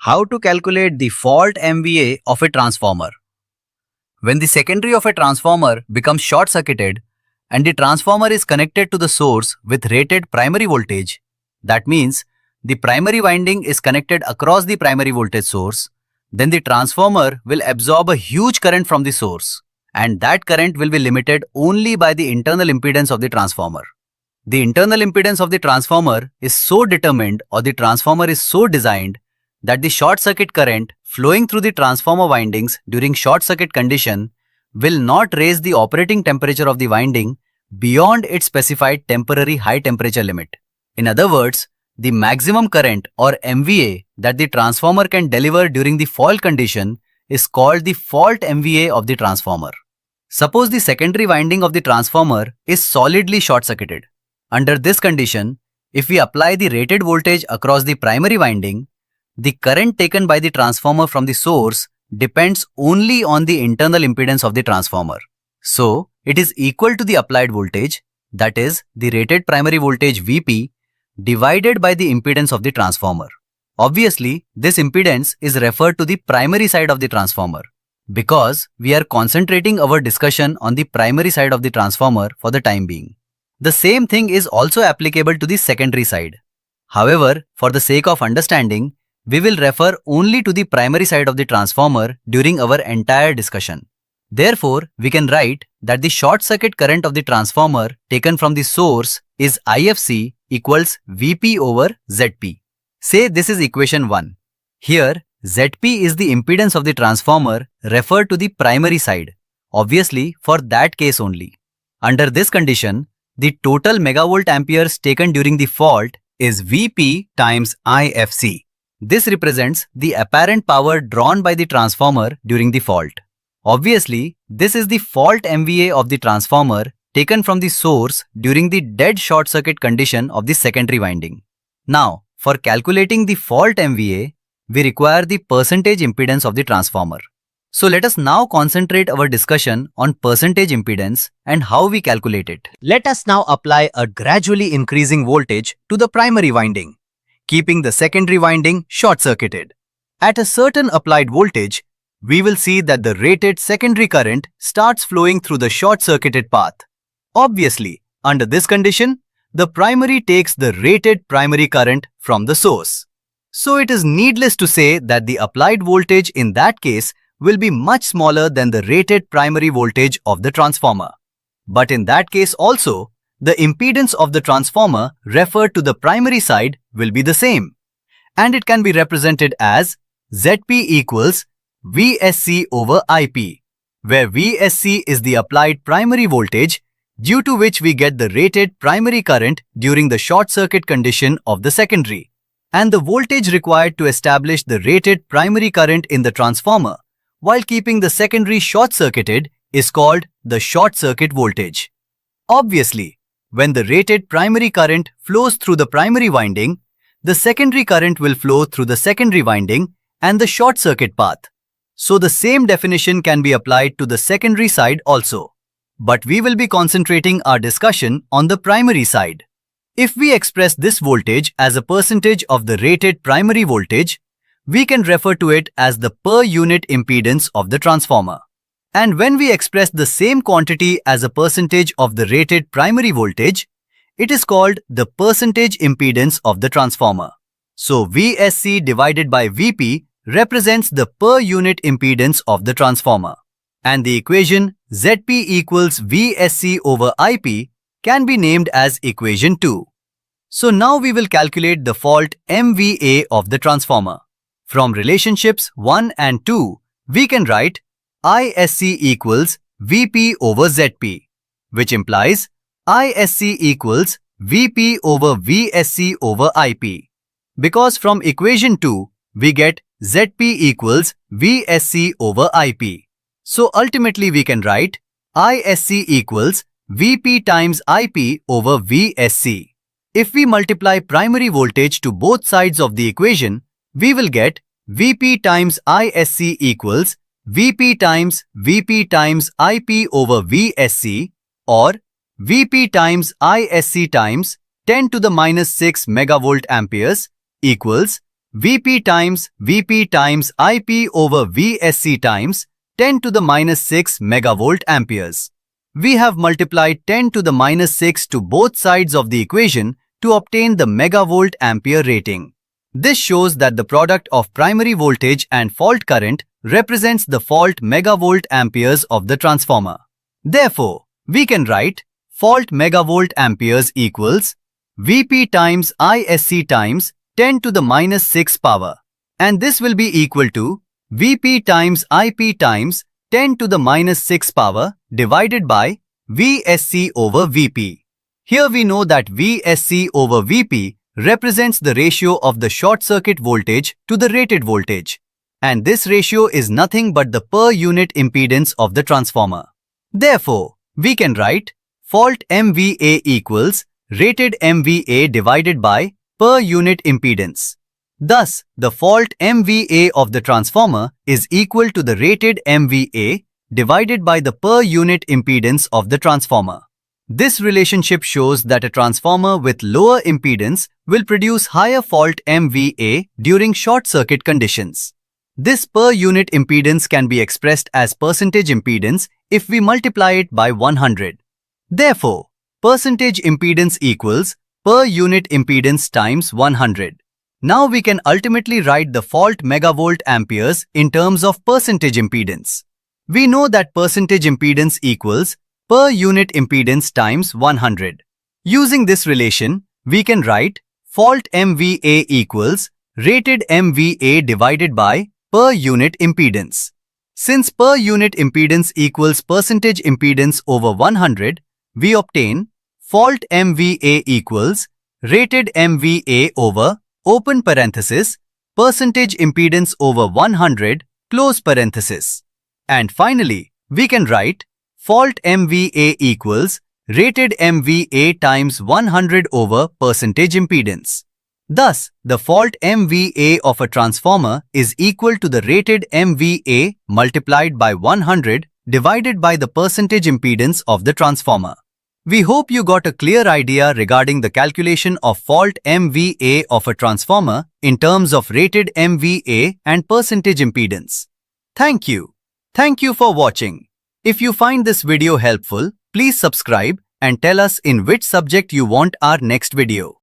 How to calculate the fault MVA of a transformer? When the secondary of a transformer becomes short-circuited and the transformer is connected to the source with rated primary voltage, that means the primary winding is connected across the primary voltage source, then the transformer will absorb a huge current from the source, and that current will be limited only by the internal impedance of the transformer. The internal impedance of the transformer is so determined, or the transformer is so designed, that the short circuit current flowing through the transformer windings during short circuit condition will not raise the operating temperature of the winding beyond its specified temporary high temperature limit. In other words, the maximum current or MVA that the transformer can deliver during the fault condition is called the fault MVA of the transformer. Suppose the secondary winding of the transformer is solidly short circuited. Under this condition, if we apply the rated voltage across the primary winding, the current taken by the transformer from the source depends only on the internal impedance of the transformer. So, it is equal to the applied voltage, that is, the rated primary voltage Vp, divided by the impedance of the transformer. Obviously, this impedance is referred to the primary side of the transformer, because we are concentrating our discussion on the primary side of the transformer for the time being. The same thing is also applicable to the secondary side. However, for the sake of understanding, we will refer only to the primary side of the transformer during our entire discussion. Therefore, we can write that the short circuit current of the transformer taken from the source is IFC equals Vp over Zp. Say this is equation 1. Here, Zp is the impedance of the transformer referred to the primary side, obviously for that case only. Under this condition, the total megavolt amperes taken during the fault is Vp times IFC. This represents the apparent power drawn by the transformer during the fault. Obviously, this is the fault MVA of the transformer taken from the source during the dead short circuit condition of the secondary winding. Now, for calculating the fault MVA, we require the percentage impedance of the transformer. So let us now concentrate our discussion on percentage impedance and how we calculate it. Let us now apply a gradually increasing voltage to the primary winding, keeping the secondary winding short-circuited. At a certain applied voltage, we will see that the rated secondary current starts flowing through the short-circuited path. Obviously, under this condition, the primary takes the rated primary current from the source. So it is needless to say that the applied voltage in that case will be much smaller than the rated primary voltage of the transformer. But in that case also, the impedance of the transformer referred to the primary side will be the same, and it can be represented as Zp equals Vsc over Ip, where Vsc is the applied primary voltage due to which we get the rated primary current during the short circuit condition of the secondary, and the voltage required to establish the rated primary current in the transformer while keeping the secondary short circuited is called the short circuit voltage. Obviously, when the rated primary current flows through the primary winding, the secondary current will flow through the secondary winding and the short circuit path. So the same definition can be applied to the secondary side also. But we will be concentrating our discussion on the primary side. If we express this voltage as a percentage of the rated primary voltage, we can refer to it as the per unit impedance of the transformer. And when we express the same quantity as a percentage of the rated primary voltage, it is called the percentage impedance of the transformer. So Vsc divided by Vp represents the per unit impedance of the transformer. And the equation Zp equals Vsc over Ip can be named as equation 2. So now we will calculate the fault MVA of the transformer. From relationships 1 and 2, we can write ISC equals Vp over Zp, which implies ISC equals Vp over Vsc over Ip. Because from equation 2, we get Zp equals Vsc over Ip. So ultimately we can write ISC equals Vp times Ip over Vsc. If we multiply primary voltage to both sides of the equation, we will get Vp times ISC equals Vp times Ip over Vsc, or Vp times ISC times 10 to the minus 6 megavolt amperes equals Vp times IP over Vsc times 10 to the minus 6 megavolt amperes. We have multiplied 10 to the minus 6 to both sides of the equation to obtain the megavolt ampere rating. This shows that the product of primary voltage and fault current represents the fault megavolt amperes of the transformer. Therefore, we can write fault megavolt amperes equals Vp times Isc times 10 to the minus 6 power, and this will be equal to Vp times Ip times 10 to the minus 6 power divided by Vsc over Vp. Here we know that Vsc over Vp represents the ratio of the short circuit voltage to the rated voltage, and this ratio is nothing but the per unit impedance of the transformer. Therefore, we can write fault MVA equals rated MVA divided by per unit impedance. Thus, the fault MVA of the transformer is equal to the rated MVA divided by the per unit impedance of the transformer. This relationship shows that a transformer with lower impedance will produce higher fault MVA during short circuit conditions. This per unit impedance can be expressed as percentage impedance if we multiply it by 100. Therefore, percentage impedance equals per unit impedance times 100. Now we can ultimately write the fault megavolt amperes in terms of percentage impedance. We know that percentage impedance equals per unit impedance times 100. Using this relation, we can write fault MVA equals rated MVA divided by per unit impedance. Since per unit impedance equals percentage impedance over 100, we obtain fault MVA equals rated MVA over open parenthesis percentage impedance over 100 close parenthesis. And finally, we can write fault MVA equals rated MVA times 100 over percentage impedance. Thus, the fault MVA of a transformer is equal to the rated MVA multiplied by 100 divided by the percentage impedance of the transformer. We hope you got a clear idea regarding the calculation of fault MVA of a transformer in terms of rated MVA and percentage impedance. Thank you. Thank you for watching. If you find this video helpful, please subscribe and tell us in which subject you want our next video.